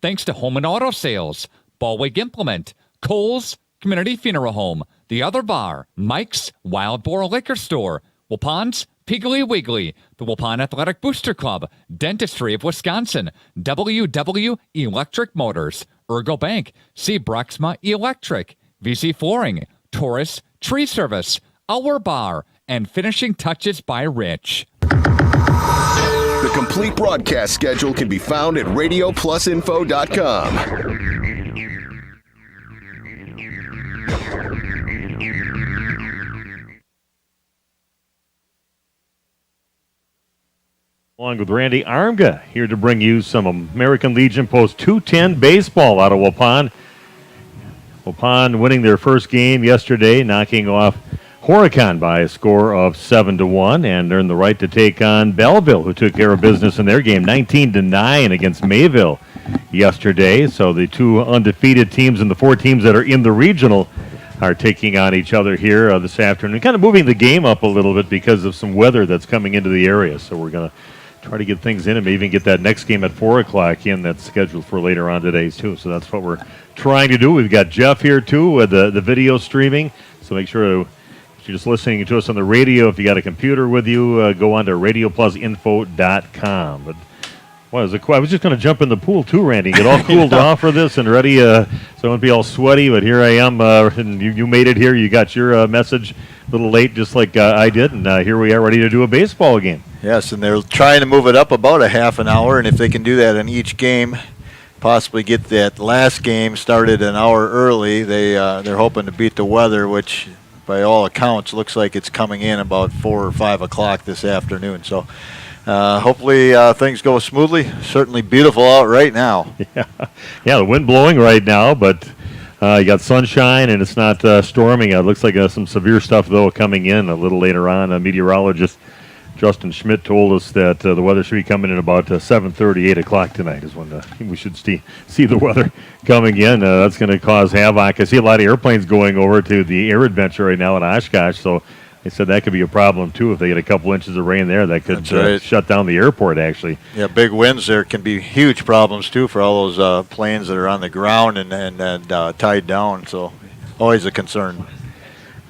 thanks to Home and Auto Sales, Ballweg Implement, Kohl's, Community Funeral Home, The Other Bar, Mike's, Wild Boar Liquor Store, Waupun's, Piggly Wiggly, the Waupun Athletic Booster Club, Dentistry of Wisconsin, WW Electric Motors, Ergo Bank, C. Bruxma Electric, VC Flooring, Taurus Tree Service, Our Bar, and Finishing Touches by Rich. The complete broadcast schedule can be found at radioplusinfo.com. Along with Randy Armga, here to bring you some American Legion Post 210 baseball out of Waupun. Waupun winning their first game yesterday, knocking off Horicon by a score of 7-1, and earned the right to take on Belleville, who took care of business in their game 19-9 against Mayville yesterday. So the two undefeated teams and the four teams that are in the regional are taking on each other here this afternoon, kind of moving the game up a little bit because of some weather that's coming into the area. So we're going to try to get things in and maybe even get that next game at 4 o'clock in that's scheduled for later on today, too. So that's what we're trying to do. We've got Jeff here, too, with the video streaming. So make sure to, if you're just listening to us on the radio, if you got a computer with you, go on to radioplusinfo.com. But I was just going to jump in the pool, too, Randy, get all cooled off for this and ready so I won't be all sweaty. But here I am, and you made it here. You got your message a little late, just like I did, and here we are ready to do a baseball game. Yes, and they're trying to move it up about a half an hour, and if they can do that in each game, possibly get that last game started an hour early, they're hoping to beat the weather, which by all accounts looks like it's coming in about 4 or 5 o'clock this afternoon. So hopefully things go smoothly. Certainly beautiful out right now. Yeah, the wind blowing right now, but you got sunshine and it's not storming. It looks like some severe stuff, though, coming in a little later on. A meteorologist, Justin Schmidt, told us that the weather should be coming in about 7:30, 8 o'clock tonight is when we should see the weather coming in. That's going to cause havoc. I see a lot of airplanes going over to the Air Adventure right now in Oshkosh, so they said that could be a problem, too. If they get a couple inches of rain there, that could shut down the airport, actually. Yeah, big winds there can be huge problems, too, for all those planes that are on the ground and tied down, so always a concern.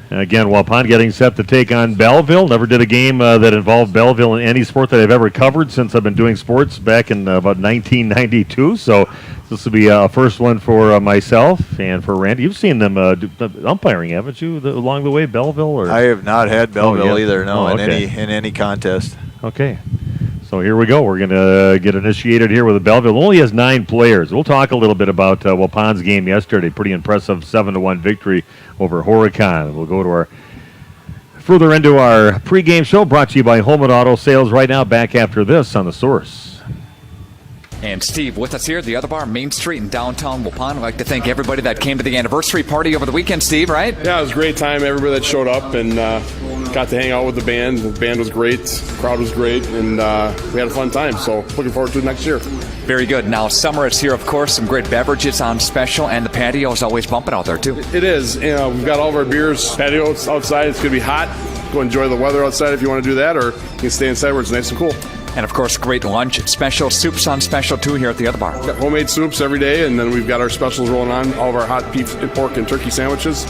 And again, Waupun getting set to take on Belleville. Never did a game that involved Belleville in any sport that I've ever covered since I've been doing sports back in about 1992. So this will be a first one for myself and for Randy. You've seen them do umpiring, haven't you, along the way, Belleville? Or? I have not had Belleville either, no, in any contest. Okay. So here we go. We're going to get initiated here with Belleville. It only has 9 players. We'll talk a little bit about Waupun's game yesterday. Pretty impressive 7-1 victory over Horicon. We'll go to further into our pregame show, brought to you by Home and Auto Sales. Right now, back after this on The Source. And Steve with us here at the Other Bar, Main Street in downtown Waupun. I'd like to thank everybody that came to the anniversary party over the weekend, Steve, right? Yeah, it was a great time. Everybody that showed up and got to hang out with the band. The band was great. The crowd was great. And we had a fun time. So looking forward to it next year. Very good. Now, summer is here, of course. Some great beverages on special. And the patio is always bumping out there, too. It is. You know, we've got all of our beers, patio outside. It's going to be hot. Go enjoy the weather outside if you want to do that. Or you can stay inside where it's nice and cool. And, of course, great lunch special. Soups on special, too, here at the Other Bar. We've got homemade soups every day, and then we've got our specials rolling on, all of our hot beef, pork, and turkey sandwiches.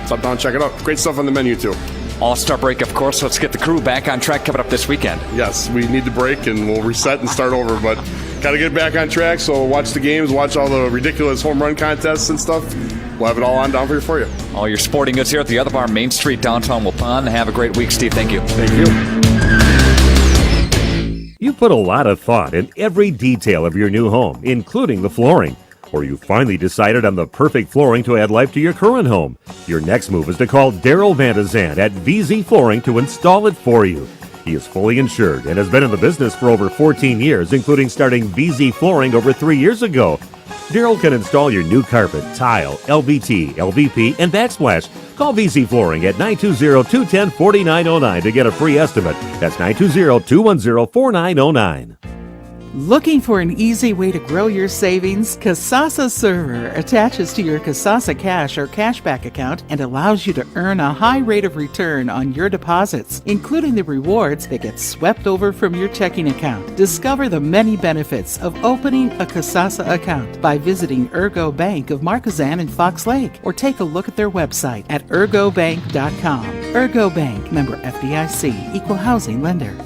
Stop down and check it out. Great stuff on the menu, too. All-Star break, of course. Let's get the crew back on track coming up this weekend. Yes, we need to break, and we'll reset and start over, but got to get back on track, so watch the games, watch all the ridiculous home run contests and stuff. We'll have it all on down here for you. All your sporting goods here at the Other Bar, Main Street, downtown Waupun. Have a great week, Steve. Thank you. Thank you. You put a lot of thought in every detail of your new home, including the flooring. Or you finally decided on the perfect flooring to add life to your current home. Your next move is to call Daryl Vandazan at VZ Flooring to install it for you. He is fully insured and has been in the business for over 14 years, including starting VZ Flooring over 3 years ago. Daryl can install your new carpet, tile, LVT, LVP, and backsplash. Call VZ Flooring at 920-210-4909 to get a free estimate. That's 920-210-4909. Looking for an easy way to grow your savings? Kasasa Server attaches to your Kasasa Cash or cashback account and allows you to earn a high rate of return on your deposits, including the rewards that get swept over from your checking account. Discover the many benefits of opening a Kasasa account by visiting Ergo Bank of Marquezan and Fox Lake, or take a look at their website at ergobank.com. Ergo Bank, member FDIC, equal housing lender.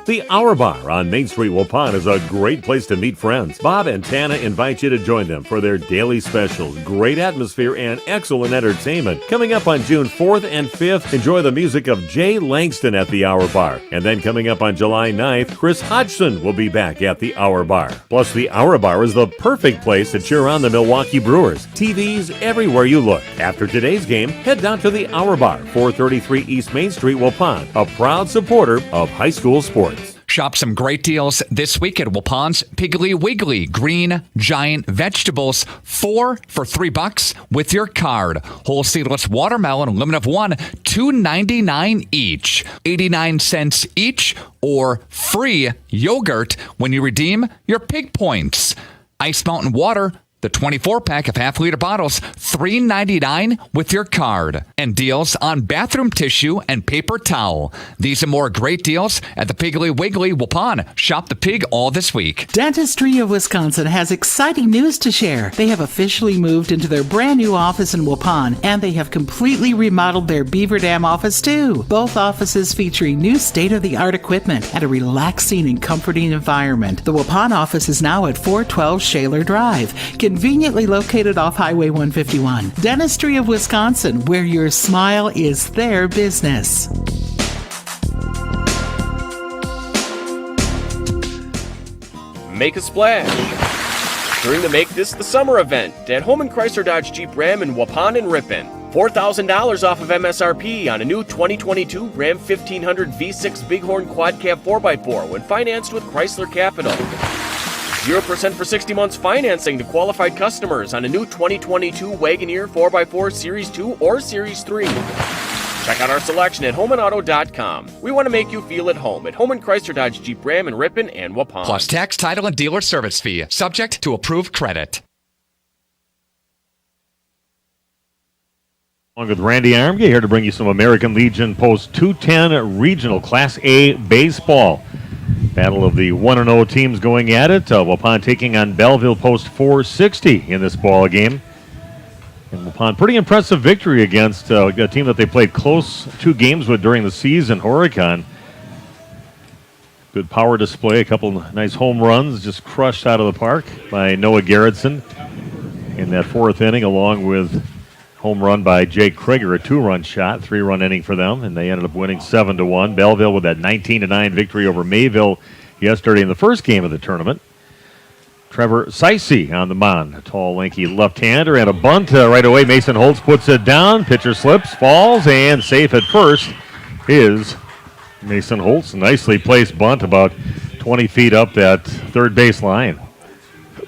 The Hour Bar on Main Street, Waupun is a great place to meet friends. Bob and Tana invite you to join them for their daily specials, great atmosphere, and excellent entertainment. Coming up on June 4th and 5th, enjoy the music of Jay Langston at the Hour Bar. And then coming up on July 9th, Chris Hodgson will be back at the Hour Bar. Plus, the Hour Bar is the perfect place to cheer on the Milwaukee Brewers. TVs everywhere you look. After today's game, head down to the Hour Bar, 433 East Main Street, Waupun, a proud supporter of high school sports. Shop some great deals this week at Waupun's Piggly Wiggly Green Giant Vegetables. 4 for $3 with your card. Whole seedless watermelon, limit of 1, $2.99 each. 89 cents each, or free yogurt when you redeem your Pig Points. Ice Mountain Water, the 24-pack of half-liter bottles, $3.99 with your card. And deals on bathroom tissue and paper towel. These and more great deals at the Piggly Wiggly Waupun. Shop the pig all this week. Dentistry of Wisconsin has exciting news to share. They have officially moved into their brand new office in Waupun, and they have completely remodeled their Beaver Dam office too. Both offices featuring new state-of-the-art equipment and a relaxing and comforting environment. The Waupun office is now at 412 Shaler Drive, conveniently located off Highway 151. Dentistry of Wisconsin, where your smile is their business. Make a splash during the Make This the Summer event at Holman Chrysler Dodge Jeep Ram in Waupun and Ripon. $4,000 off of MSRP on a new 2022 Ram 1500 V6 Bighorn Quad Cab 4x4 when financed with Chrysler Capital. 0% for 60 months financing to qualified customers on a new 2022 Wagoneer 4x4 Series 2 or Series 3. Check out our selection at homeandauto.com. We want to make you feel at home at Holman Chrysler Dodge Jeep Ram in Ripon and Waupun. Plus tax, title, and dealer service fee. Subject to approved credit. Along with Randy Armgay here to bring you some American Legion Post 210 Regional Class A Baseball. Battle of the 1-0 teams going at it. Waupun taking on Belleville Post 460 in this ball game. And Waupun, pretty impressive victory against a team that they played close 2 games with during the season, Horicon. Good power display, a couple nice home runs just crushed out of the park by Noah Gerritsen in that 4th inning, along with home run by Jake Krieger, a 2-run shot, 3-run inning for them, and they ended up winning 7-1. Belleville with that 19-9 victory over Mayville yesterday in the first game of the tournament. Trevor Seisey on the mound, a tall, lanky left-hander, and a bunt right away. Mason Holtz puts it down, pitcher slips, falls, and safe at first is Mason Holtz. Nicely placed bunt about 20 feet up that third base line.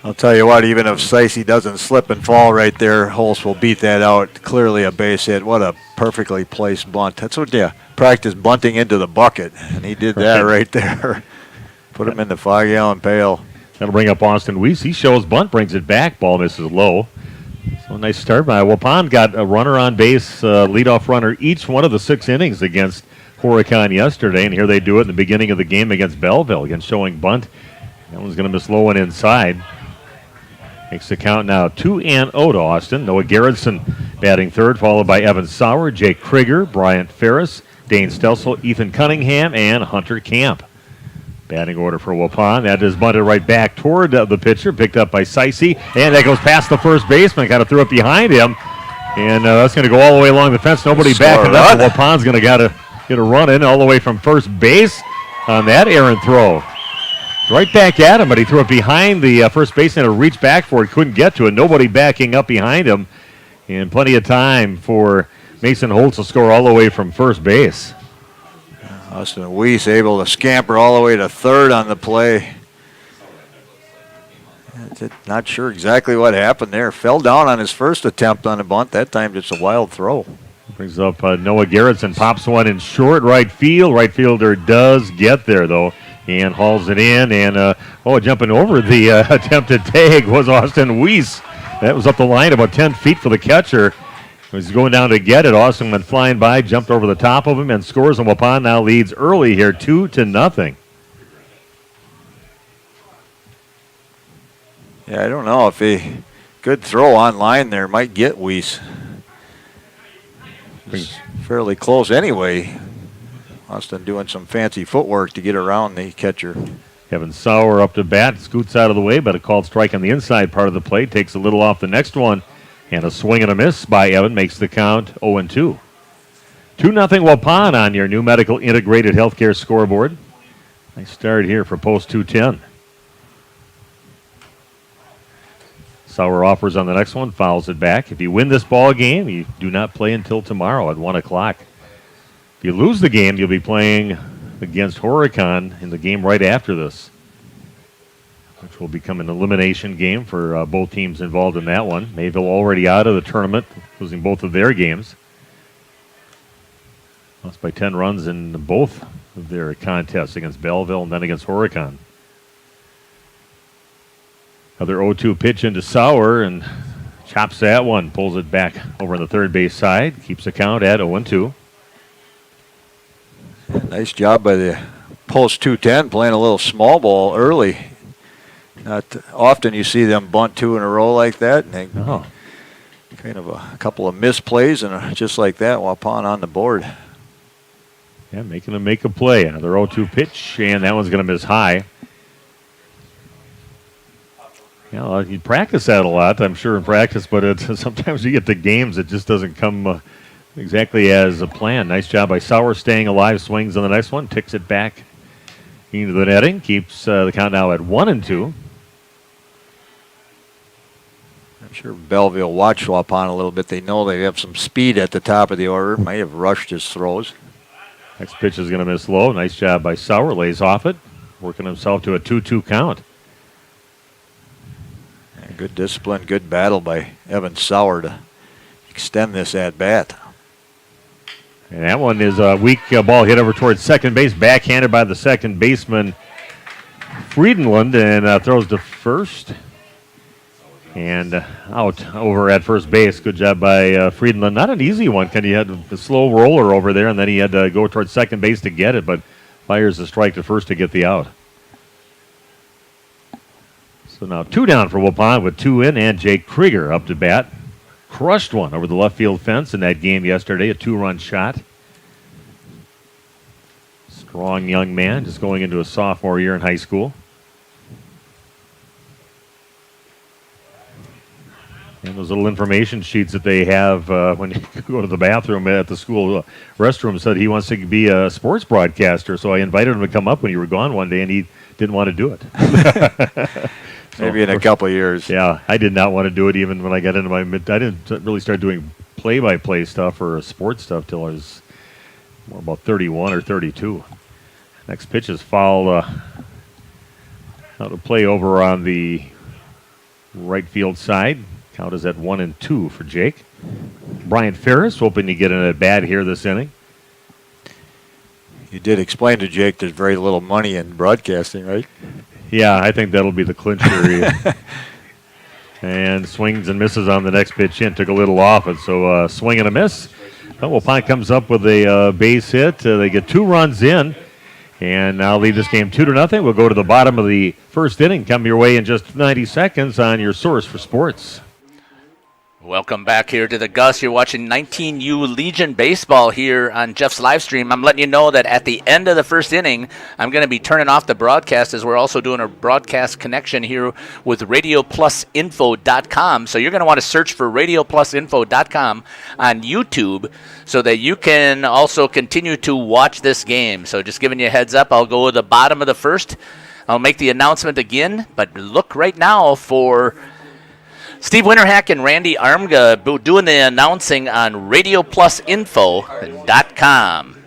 I'll tell you what, even if Seisey doesn't slip and fall right there, Holtz will beat that out. Clearly a base hit. What a perfectly placed bunt. That's what they practice, bunting into the bucket, and he did that right there. Put him in the 5-gallon pail. That'll bring up Austin Weiss. He shows bunt, brings it back. Ball misses low. So a nice start by Waupun. Got a runner on base, leadoff runner each one of the 6 innings against Horicon yesterday, and here they do it in the beginning of the game against Belleville. Again, showing bunt. That one's going to miss low and inside. Makes the count now 2-0 to Austin. Noah Gerritsen batting third, followed by Evan Sauer, Jake Krieger, Bryant Ferris, Dane Stelsel, Ethan Cunningham, and Hunter Camp. Batting order for Waupun. That is bunted right back toward the pitcher, picked up by Seisey, and that goes past the first baseman. Kind of threw it behind him, and that's going to go all the way along the fence. Nobody backing up. Waupun's going to get a run in all the way from first base on that errant throw. Right back at him, but he threw it behind the first baseman to reach back for it. Couldn't get to it. Nobody backing up behind him. And plenty of time for Mason Holtz to score all the way from first base. Austin Weiss able to scamper all the way to third on the play. Not sure exactly what happened there. Fell down on his first attempt on a bunt. That time just a wild throw. Brings up Noah Gerritsen, pops one in short right field. Right fielder does get there, though. and hauls it in. And, jumping over the attempted tag was Austin Weiss. That was up the line about 10 feet for the catcher. He was going down to get it. Austin went flying by, jumped over the top of him, and scores. And Waupun now leads early here, 2-0. Yeah, I don't know if a good throw online there might get Weiss. It's fairly close anyway. Austin doing some fancy footwork to get around the catcher. Kevin Sauer up to bat, scoots out of the way, but a called strike on the inside part of the plate. Takes a little off the next one, and a swing and a miss by Evan makes the count 0-2. 2-0 Waupun on your new medical integrated healthcare scoreboard. Nice start here for post 210. Sauer offers on the next one, fouls it back. If you win this ball game, you do not play until tomorrow at 1 o'clock. If you lose the game, you'll be playing against Horicon in the game right after this, which will become an elimination game for both teams involved in that one. Mayville already out of the tournament, losing both of their games. Lost by 10 runs in both of their contests against Belleville and then against Horicon. Another 0-2 pitch into Sauer, and chops that one, pulls it back over on the third base side, keeps the count at 0-2. Nice job by the post 210 playing a little small ball early. Not often you see them bunt 2 in a row like that. And they kind of a couple of misplays and just like that, Waupun on the board. Yeah, making them make a play. Another 0-2 pitch, and that one's going to miss high. Yeah, you practice that a lot, I'm sure, in practice, but sometimes you get to games, it just doesn't come exactly as a plan. Nice job by Sauer staying alive, swings on the next one, ticks it back into the netting, keeps the count now at 1-2. I'm sure Belleville watched Waupun a little bit. They know they have some speed at the top of the order. Might have rushed his throws. Next pitch is going to miss low. Nice job by Sauer, lays off it, working himself to a 2-2 count. Yeah, good discipline, good battle by Evan Sauer to extend this at bat. And that one is a weak ball hit over towards second base, backhanded by the second baseman, Friedenlund, and throws to first. And out over at first base. Good job by Friedenlund. Not an easy one. He had a slow roller over there, and then he had to go towards second base to get it, but fires a strike to first to get the out. So now 2 down for Waupun with 2 in, and Jake Krieger up to bat. Crushed one over the left field fence in that game yesterday, a 2-run shot. Strong young man, just going into a sophomore year in high school. And those little information sheets that they have when you go to the bathroom at the school restroom said he wants to be a sports broadcaster. So I invited him to come up when you were gone one day, and he didn't want to do it. Maybe in a couple of years. Yeah, I did not want to do it even when I got into my I didn't really start doing play-by-play stuff or sports stuff till I was more about 31 or 32. Next pitch is foul out of play over on the right field side. Count is at 1-2 for Jake. Brian Ferris hoping to get an at-bat here this inning. You did explain to Jake there's very little money in broadcasting, right? Yeah, I think that'll be the clincher. And swings and misses on the next pitch in. Took a little off it, so swing and a miss. Waupun comes up with a base hit. They get 2 runs in, and now lead this game 2-0. We'll go to the bottom of the first inning. Come your way in just 90 seconds on your source for sports. Welcome back here to the Gus. You're watching 19U Legion baseball here on Jeff's live stream. I'm letting you know that at the end of the first inning, I'm going to be turning off the broadcast as we're also doing a broadcast connection here with RadioPlusInfo.com. So you're going to want to search for RadioPlusInfo.com on YouTube so that you can also continue to watch this game. So just giving you a heads up, I'll go to the bottom of the first. I'll make the announcement again, but look right now for Steve Winterhack and Randy Armga doing the announcing on RadioPlusInfo.com.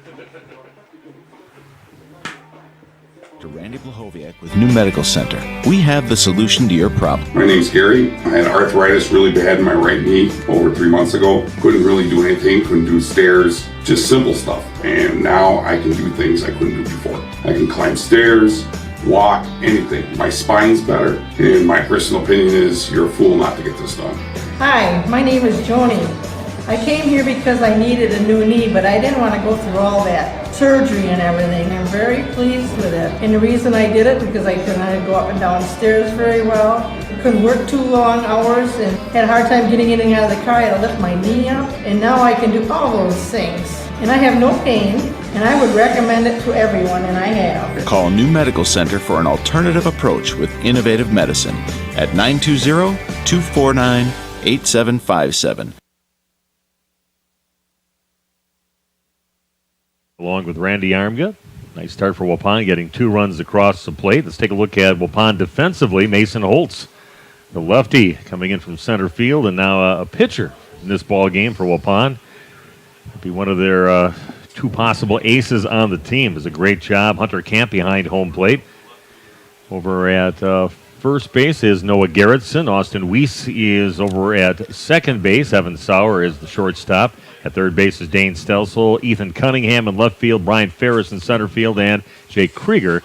Dr. Randy Blahoviak with New Medical Center. We have the solution to your problem. My name's Gary. I had arthritis really bad in my right knee over 3 months ago. Couldn't really do anything, couldn't do stairs, just simple stuff. And now I can do things I couldn't do before. I can climb stairs, walk, anything. My spine's better, and my personal opinion is you're a fool not to get this done. Hi, my name is Joni. I came here because I needed a new knee, but I didn't want to go through all that surgery and everything. I'm very pleased with it. And the reason I did it because I couldn't go up and down stairs very well. I couldn't work too long hours and had a hard time getting in and out of the car. I had to lift my knee up. And now I can do all those things. And I have no pain, and I would recommend it to everyone, and I have. Call New Medical Center for an alternative approach with innovative medicine at 920-249-8757. Along with Randy Armga. Nice start for Waupun, getting 2 runs across the plate. Let's take a look at Waupun defensively. Mason Holtz, the lefty, coming in from center field, and now a pitcher in this ball game for Waupun. Be one of their 2 possible aces on the team. Does a great job. Hunter Camp behind home plate. Over at first base is Noah Gerritsen. Austin Weiss is over at second base. Evan Sauer is the shortstop. At third base is Dane Stelsel, Ethan Cunningham in left field, Brian Ferris in center field, and Jake Krieger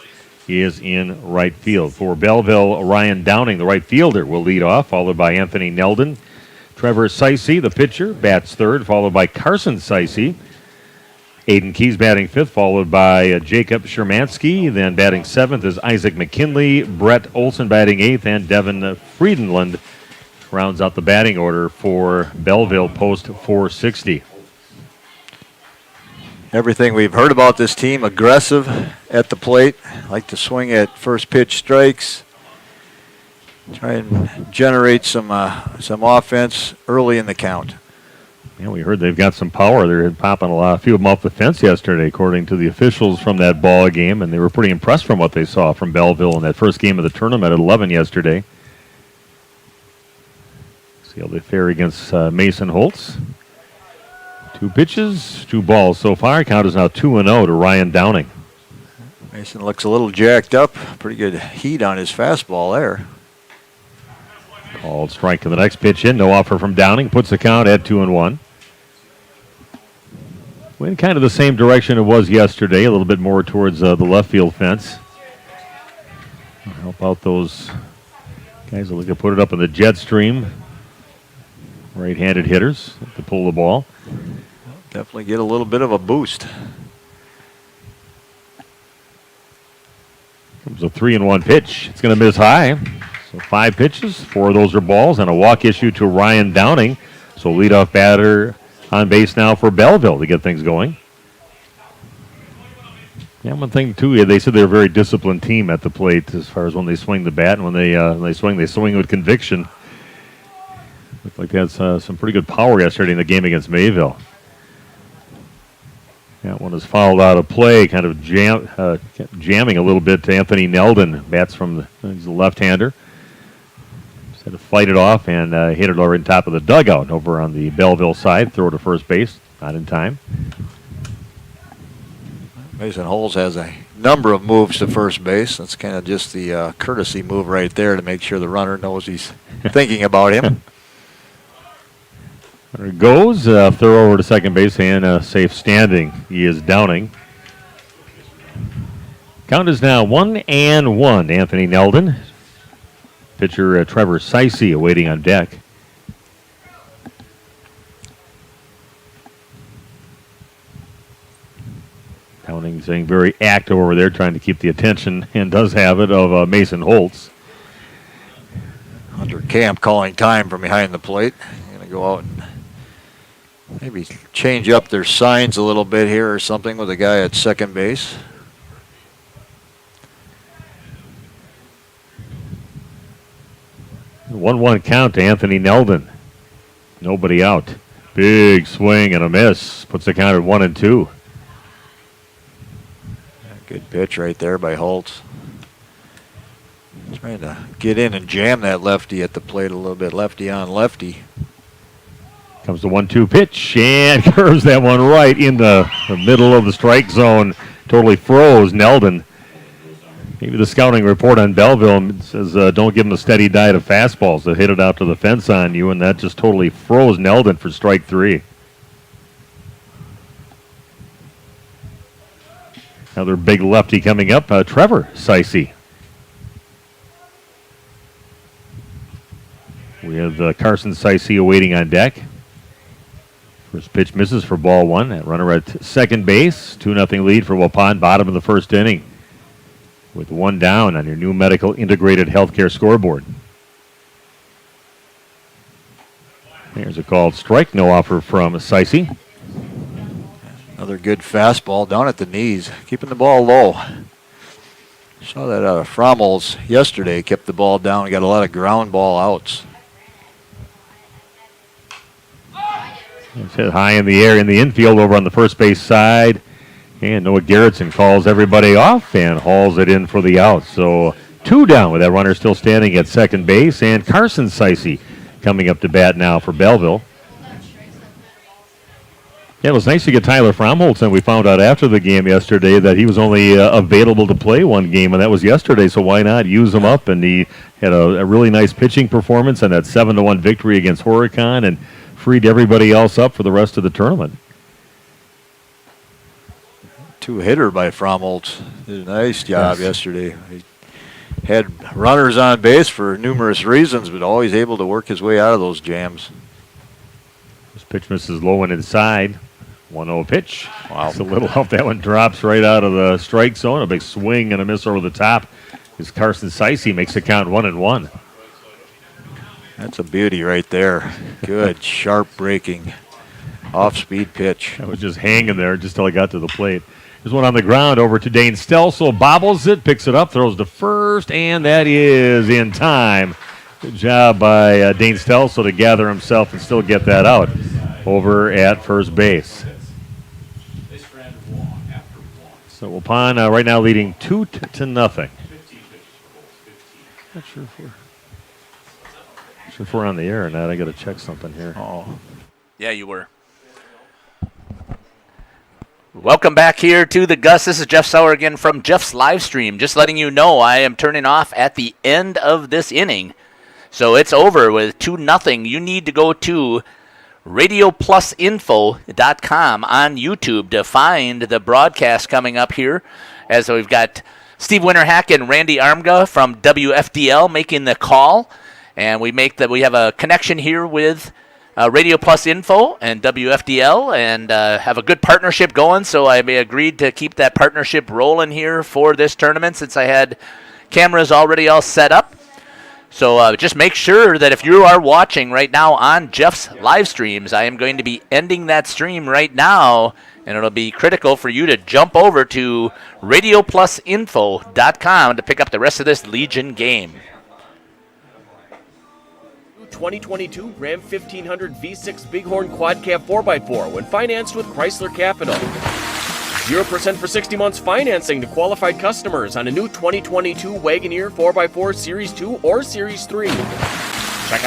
is in right field. For Belleville, Ryan Downing, the right fielder, will lead off, followed by Anthony Neldon. Trevor Seisey, the pitcher, bats third, followed by Carson Seisey. Aiden Keys batting fifth, followed by Jacob Shermansky. Then batting seventh is Isaac McKinley, Brett Olson batting eighth, and Devin Friedenlund rounds out the batting order for Belleville post 460. Everything we've heard about this team, aggressive at the plate, like to swing at first pitch strikes, try and generate some offense early in the count. Yeah, we heard they've got some power. They're popping a few of them off the fence yesterday, according to the officials from that ball game, and they were pretty impressed from what they saw from Belleville in that first game of the tournament at 11 yesterday. See how they fare against Mason Holtz. 2 pitches, 2 balls so far. Count is now 2-0 to Ryan Downing. Mason looks a little jacked up. Pretty good heat on his fastball there. Called strike to the next pitch in. No offer from Downing. Puts the count at 2-1. Went kind of the same direction it was yesterday. A little bit more towards the left field fence. Help out those guys that look to put it up in the jet stream. Right-handed hitters to pull the ball. Definitely get a little bit of a boost. Comes a 3-1 pitch. It's going to miss high. So 5 pitches, 4 of those are balls, and a walk issue to Ryan Downing. So leadoff batter on base now for Belleville to get things going. Yeah, one thing too, they said they're a very disciplined team at the plate as far as when they swing the bat, and when they swing with conviction. Looked like they had some pretty good power yesterday in the game against Mayville. That one is fouled out of play, kind of jamming a little bit to Anthony Neldon. Bats from he's a left-hander. Just had to fight it off and hit it over in top of the dugout over on the Belleville side. Throw to first base, not in time. Mason Holtz has a number of moves to first base. That's kind of just the courtesy move right there to make sure the runner knows he's thinking about him. There it goes. Throw over to second base and safe standing. He is Downing. Count is now 1-1. Anthony Neldon. Pitcher Trevor Seisey awaiting on deck. Downing saying very active over there, trying to keep the attention, and does have it, of Mason Holtz. Hunter Camp calling time from behind the plate. Going to go out and maybe change up their signs a little bit here or something with a guy at second base. The 1-1 count to Anthony Neldon. Nobody out. Big swing and a miss. Puts the count at 1-2. Good pitch right there by Holtz. Trying to get in and jam that lefty at the plate a little bit. Lefty on lefty. Comes the 1-2 pitch and curves that one right in the middle of the strike zone. Totally froze Neldon. Maybe the scouting report on Belleville says don't give them a steady diet of fastballs that hit it out to the fence on you, and that just totally froze Neldon for strike 3. Another big lefty coming up, Trevor Seisey. We have Carson Seisey awaiting on deck. First pitch misses for ball 1. That runner at second base. 2-0 lead for Waupun, bottom of the first inning, with 1 down on your new medical integrated healthcare scoreboard. There's a called strike, no offer from Seisey. Another good fastball down at the knees, keeping the ball low. Saw that Frommel's yesterday, kept the ball down, got a lot of ground ball outs. It's hit high in the air in the infield over on the first base side. And Noah Garrettson calls everybody off and hauls it in for the out. So 2 down with that runner still standing at second base. And Carson Seisey coming up to bat now for Belleville. Yeah, it was nice to get Tyler Fromholtz, and we found out after the game yesterday that he was only available to play 1 game, and that was yesterday, so why not use him up? And he had a really nice pitching performance and that 7-1 victory against Horicon and freed everybody else up for the rest of the tournament. 2-hitter by Fromholtz. Did a nice job yesterday. He had runners on base for numerous reasons, but always able to work his way out of those jams. This pitch misses low and inside. 1-0 pitch. Wow. It's a little off. That one drops right out of the strike zone. A big swing and a miss over the top. As Carson Seisey makes the count 1-1. That's a beauty right there. Good, sharp breaking, off-speed pitch. I was just hanging there just till I got to the plate. There's one on the ground over to Dane Stelso. Bobbles it, picks it up, throws to first, and that is in time. Good job by Dane Stelso to gather himself and still get that out over at first base. So Waupun right now leading 2-0. Not sure if we're on the air or not. I got to check something here. Yeah, you were. Welcome back here to the Gus. This is Jeff Sauer again from Jeff's live stream. Just letting you know I am turning off at the end of this inning. So it's over with 2-0. You need to go to radioplusinfo.com on YouTube to find the broadcast coming up here, as we've got Steve Winterhack and Randy Armga from WFDL making the call. And we have a connection here with Radio Plus Info and WFDL, and have a good partnership going. So I agreed to keep that partnership rolling here for this tournament, since I had cameras already all set up. So just make sure that if you are watching right now on Jeff's live streams, I am going to be ending that stream right now, and it'll be critical for you to jump over to radioplusinfo.com to pick up the rest of this Legion game. 2022 Ram 1500 V6 Bighorn Quad Cab 4x4 when financed with Chrysler Capital. 0% for 60 months financing to qualified customers on a new 2022 Wagoneer 4x4 Series 2 or Series 3. Check out our